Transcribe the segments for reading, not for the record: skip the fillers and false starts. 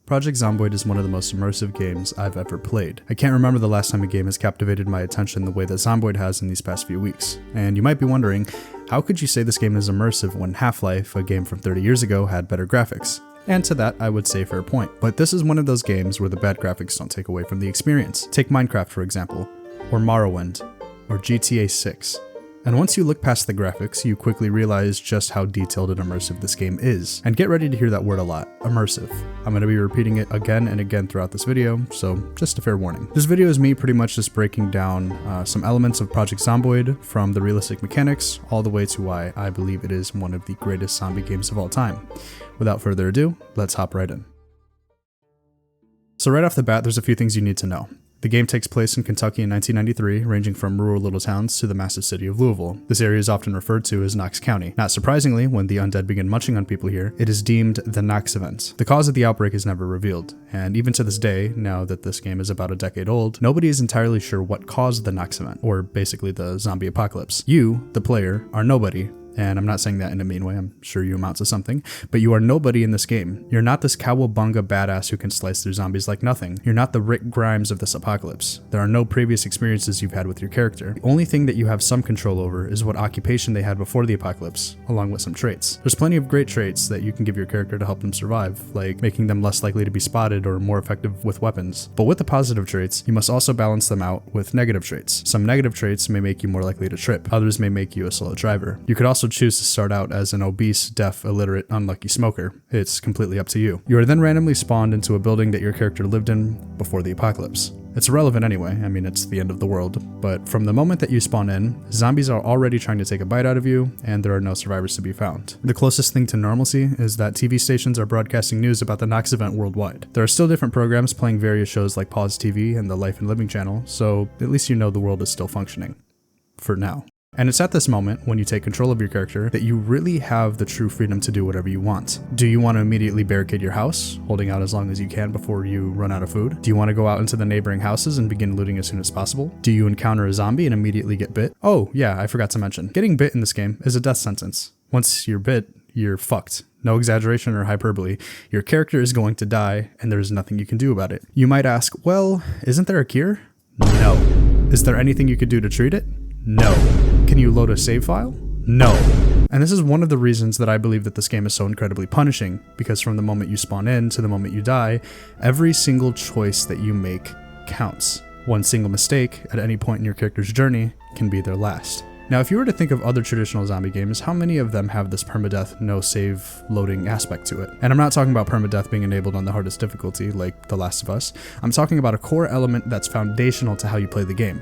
Project Zomboid is one of the most immersive games I've ever played. I can't remember the last time a game has captivated my attention the way that Zomboid has in these past few weeks. And you might be wondering, how could you say this game is immersive when Half-Life, a game from 30 years ago, had better graphics? And to that, I would say fair point. But this is one of those games where the bad graphics don't take away from the experience. Take Minecraft, for example, or Morrowind, or GTA 6. And once you look past the graphics, you quickly realize just how detailed and immersive this game is. And get ready to hear that word a lot, immersive. I'm going to be repeating it again and again throughout this video, so just a fair warning. This video is me pretty much just breaking down some elements of Project Zomboid, from the realistic mechanics all the way to why I believe it is one of the greatest zombie games of all time. Without further ado, let's hop right in. So right off the bat, there's a few things you need to know. The game takes place in Kentucky in 1993, ranging from rural little towns to the massive city of Louisville. This area is often referred to as Knox County. Not surprisingly, when the undead begin munching on people here, it is deemed the Knox event. The cause of the outbreak is never revealed, and even to this day, now that this game is about a decade old, nobody is entirely sure what caused the Knox event, or basically the zombie apocalypse. You, the player, are nobody. And I'm not saying that in a mean way, I'm sure you amount to something, but you are nobody in this game. You're not this cowabunga badass who can slice through zombies like nothing. You're not the Rick Grimes of this apocalypse. There are no previous experiences you've had with your character. The only thing that you have some control over is what occupation they had before the apocalypse, along with some traits. There's plenty of great traits that you can give your character to help them survive, like making them less likely to be spotted or more effective with weapons. But with the positive traits, you must also balance them out with negative traits. Some negative traits may make you more likely to trip, others may make you a slow driver. You could also choose to start out as an obese, deaf, illiterate, unlucky smoker. It's completely up to you. You are then randomly spawned into a building that your character lived in before the apocalypse. It's irrelevant anyway, I mean it's the end of the world, but from the moment that you spawn in, zombies are already trying to take a bite out of you, and there are no survivors to be found. The closest thing to normalcy is that TV stations are broadcasting news about the Knox event worldwide. There are still different programs playing various shows like Pause TV and the Life and Living channel, so at least you know the world is still functioning. For now. And it's at this moment, when you take control of your character, that you really have the true freedom to do whatever you want. Do you want to immediately barricade your house, holding out as long as you can before you run out of food? Do you want to go out into the neighboring houses and begin looting as soon as possible? Do you encounter a zombie and immediately get bit? Oh yeah, I forgot to mention. Getting bit in this game is a death sentence. Once you're bit, you're fucked. No exaggeration or hyperbole. Your character is going to die, and there's nothing you can do about it. You might ask, well, isn't there a cure? No. Is there anything you could do to treat it? No. Can you load a save file? No. And this is one of the reasons that I believe that this game is so incredibly punishing, because from the moment you spawn in to the moment you die, every single choice that you make counts. One single mistake at any point in your character's journey can be their last. Now, if you were to think of other traditional zombie games, how many of them have this permadeath, no save loading aspect to it? And I'm not talking about permadeath being enabled on the hardest difficulty, like The Last of Us. I'm talking about a core element that's foundational to how you play the game.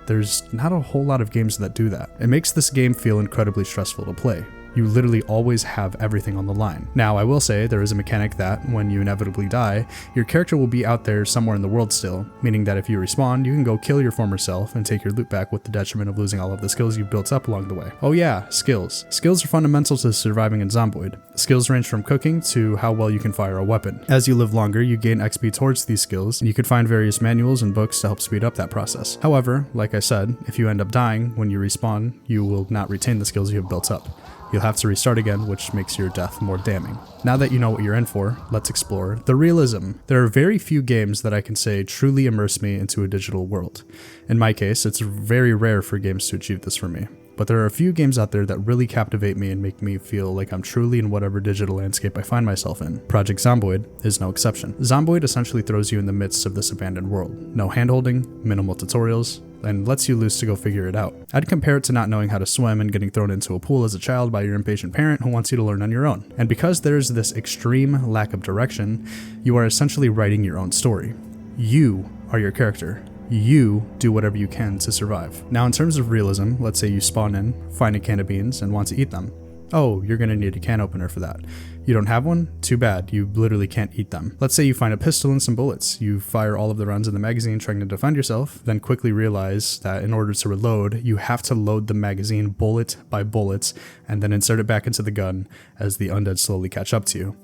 There's not a whole lot of games that do that. It makes this game feel incredibly stressful to play. You literally always have everything on the line. Now, I will say there is a mechanic that, when you inevitably die, your character will be out there somewhere in the world still, meaning that if you respawn, you can go kill your former self and take your loot back with the detriment of losing all of the skills you've built up along the way. Oh yeah, skills. Skills are fundamental to surviving in Zomboid. Skills range from cooking to how well you can fire a weapon. As you live longer, you gain XP towards these skills, and you can find various manuals and books to help speed up that process. However, like I said, if you end up dying when you respawn, you will not retain the skills you have built up. You'll have to restart again, which makes your death more damning. Now that you know what you're in for, let's explore the realism. There are very few games that I can say truly immerse me into a digital world. In my case, it's very rare for games to achieve this for me. But there are a few games out there that really captivate me and make me feel like I'm truly in whatever digital landscape I find myself in. Project Zomboid is no exception. Zomboid essentially throws you in the midst of this abandoned world. No handholding, minimal tutorials, and lets you loose to go figure it out. I'd compare it to not knowing how to swim and getting thrown into a pool as a child by your impatient parent who wants you to learn on your own. And because there's this extreme lack of direction, you are essentially writing your own story. You are your character. You do whatever you can to survive. Now, in terms of realism, let's say you spawn in, find a can of beans, and want to eat them. Oh, you're gonna need a can opener for that. You don't have one? Too bad, you literally can't eat them. Let's say you find a pistol and some bullets. You fire all of the rounds in the magazine trying to defend yourself, then quickly realize that in order to reload, you have to load the magazine bullet by bullet, and then insert it back into the gun as the undead slowly catch up to you.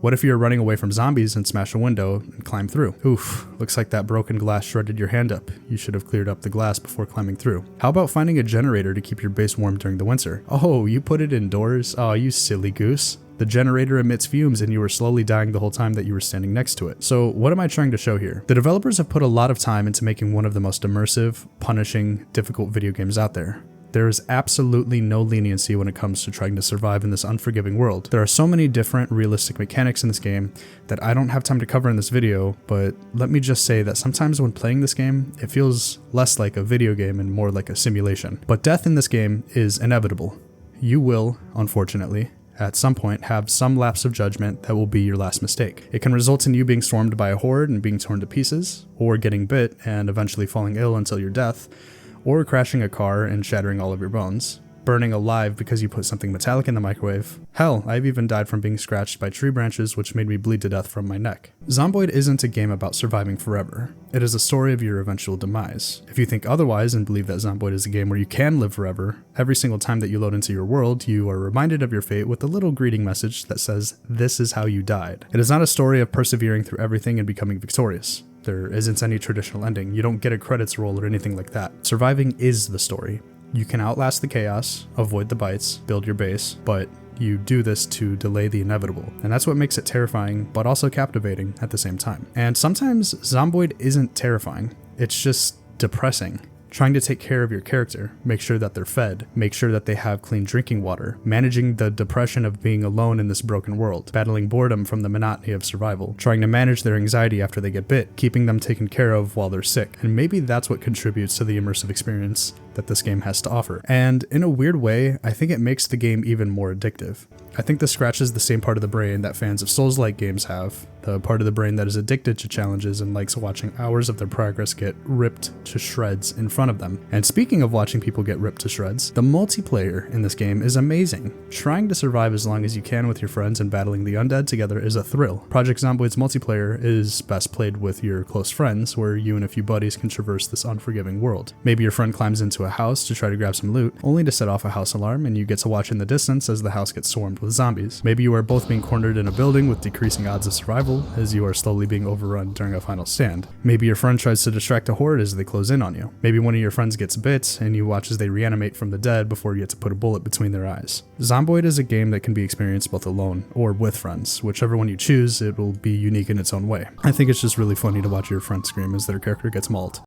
What if you're running away from zombies and smash a window and climb through? Oof, looks like that broken glass shredded your hand up. You should have cleared up the glass before climbing through. How about finding a generator to keep your base warm during the winter? Oh, you put it indoors? Oh, you silly goose. The generator emits fumes and you are slowly dying the whole time that you were standing next to it. So what am I trying to show here? The developers have put a lot of time into making one of the most immersive, punishing, difficult video games out there. There is absolutely no leniency when it comes to trying to survive in this unforgiving world. There are so many different realistic mechanics in this game that I don't have time to cover in this video, but let me just say that sometimes when playing this game, it feels less like a video game and more like a simulation. But death in this game is inevitable. You will, unfortunately, at some point have some lapse of judgment that will be your last mistake. It can result in you being swarmed by a horde and being torn to pieces, or getting bit and eventually falling ill until your death, or crashing a car and shattering all of your bones, burning alive because you put something metallic in the microwave. Hell, I've even died from being scratched by tree branches which made me bleed to death from my neck. Zomboid isn't a game about surviving forever. It is a story of your eventual demise. If you think otherwise and believe that Zomboid is a game where you can live forever, every single time that you load into your world, you are reminded of your fate with a little greeting message that says, "This is how you died." It is not a story of persevering through everything and becoming victorious. There isn't any traditional ending. You don't get a credits roll or anything like that. Surviving is the story. You can outlast the chaos, avoid the bites, build your base, but you do this to delay the inevitable. And that's what makes it terrifying, but also captivating at the same time. And sometimes Zomboid isn't terrifying. It's just depressing. Trying to take care of your character, make sure that they're fed, make sure that they have clean drinking water, managing the depression of being alone in this broken world, battling boredom from the monotony of survival, trying to manage their anxiety after they get bit, keeping them taken care of while they're sick. And maybe that's what contributes to the immersive experience that this game has to offer. And in a weird way, I think it makes the game even more addictive. I think this scratches the same part of the brain that fans of Souls-like games have, the part of the brain that is addicted to challenges and likes watching hours of their progress get ripped to shreds in front of them. And speaking of watching people get ripped to shreds, the multiplayer in this game is amazing. Trying to survive as long as you can with your friends and battling the undead together is a thrill. Project Zomboid's multiplayer is best played with your close friends, where you and a few buddies can traverse this unforgiving world. Maybe your friend climbs into a house to try to grab some loot, only to set off a house alarm and you get to watch in the distance as the house gets swarmed with zombies. Maybe you are both being cornered in a building with decreasing odds of survival as you are slowly being overrun during a final stand. Maybe your friend tries to distract a horde as they close in on you. Maybe one of your friends gets bit and you watch as they reanimate from the dead before you get to put a bullet between their eyes. Zomboid is a game that can be experienced both alone or with friends. Whichever one you choose, it will be unique in its own way. I think it's just really funny to watch your friend scream as their character gets mauled.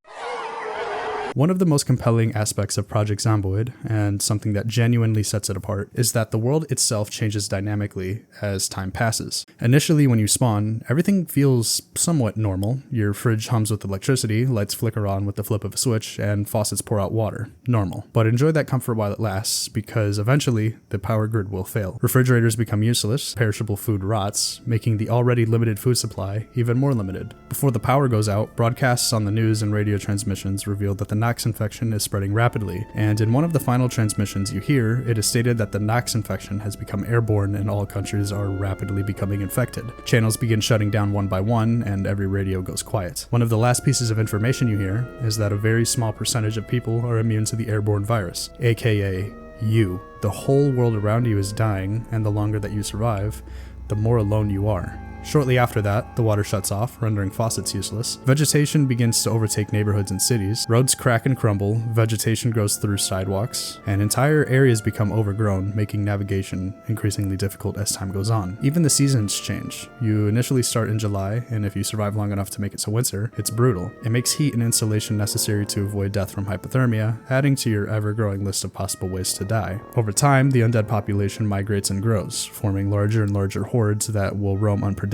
One of the most compelling aspects of Project Zomboid, and something that genuinely sets it apart, is that the world itself changes dynamically as time passes. Initially, when you spawn, everything feels somewhat normal. Your fridge hums with electricity, lights flicker on with the flip of a switch, and faucets pour out water. Normal. But enjoy that comfort while it lasts, because eventually, the power grid will fail. Refrigerators become useless, perishable food rots, making the already limited food supply even more limited. Before the power goes out, broadcasts on the news and radio transmissions reveal that the Nox infection is spreading rapidly, and in one of the final transmissions you hear, it is stated that the Nox infection has become airborne and all countries are rapidly becoming infected. Channels begin shutting down one by one, and every radio goes quiet. One of the last pieces of information you hear is that a very small percentage of people are immune to the airborne virus, aka you. The whole world around you is dying, and the longer that you survive, the more alone you are. Shortly after that, the water shuts off, rendering faucets useless. Vegetation begins to overtake neighborhoods and cities. Roads crack and crumble, vegetation grows through sidewalks, and entire areas become overgrown, making navigation increasingly difficult as time goes on. Even the seasons change. You initially start in July, and if you survive long enough to make it to winter, it's brutal. It makes heat and insulation necessary to avoid death from hypothermia, adding to your ever-growing list of possible ways to die. Over time, the undead population migrates and grows, forming larger and larger hordes that will roam unpredictably.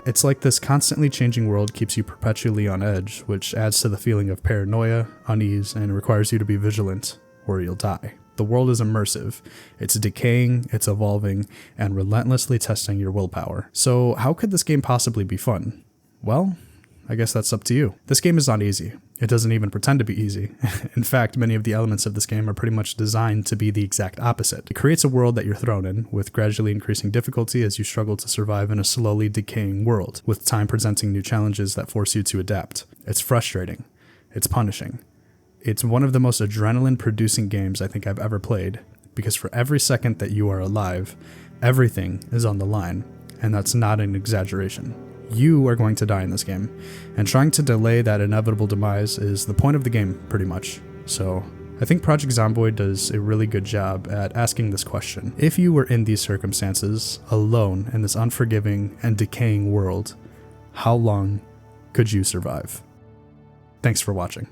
It's like this constantly changing world keeps you perpetually on edge, which adds to the feeling of paranoia, unease, and requires you to be vigilant, or you'll die. The world is immersive. It's decaying, it's evolving, and relentlessly testing your willpower. So how could this game possibly be fun? Well, I guess that's up to you. This game is not easy. It doesn't even pretend to be easy. In fact, many of the elements of this game are pretty much designed to be the exact opposite. It creates a world that you're thrown in, with gradually increasing difficulty as you struggle to survive in a slowly decaying world, with time presenting new challenges that force you to adapt. It's frustrating. It's punishing. It's one of the most adrenaline-producing games I think I've ever played, because for every second that you are alive, everything is on the line, and that's not an exaggeration. You are going to die in this game, and trying to delay that inevitable demise is the point of the game, pretty much. So, I think Project Zomboid does a really good job at asking this question. If you were in these circumstances, alone in this unforgiving and decaying world, how long could you survive? Thanks for watching.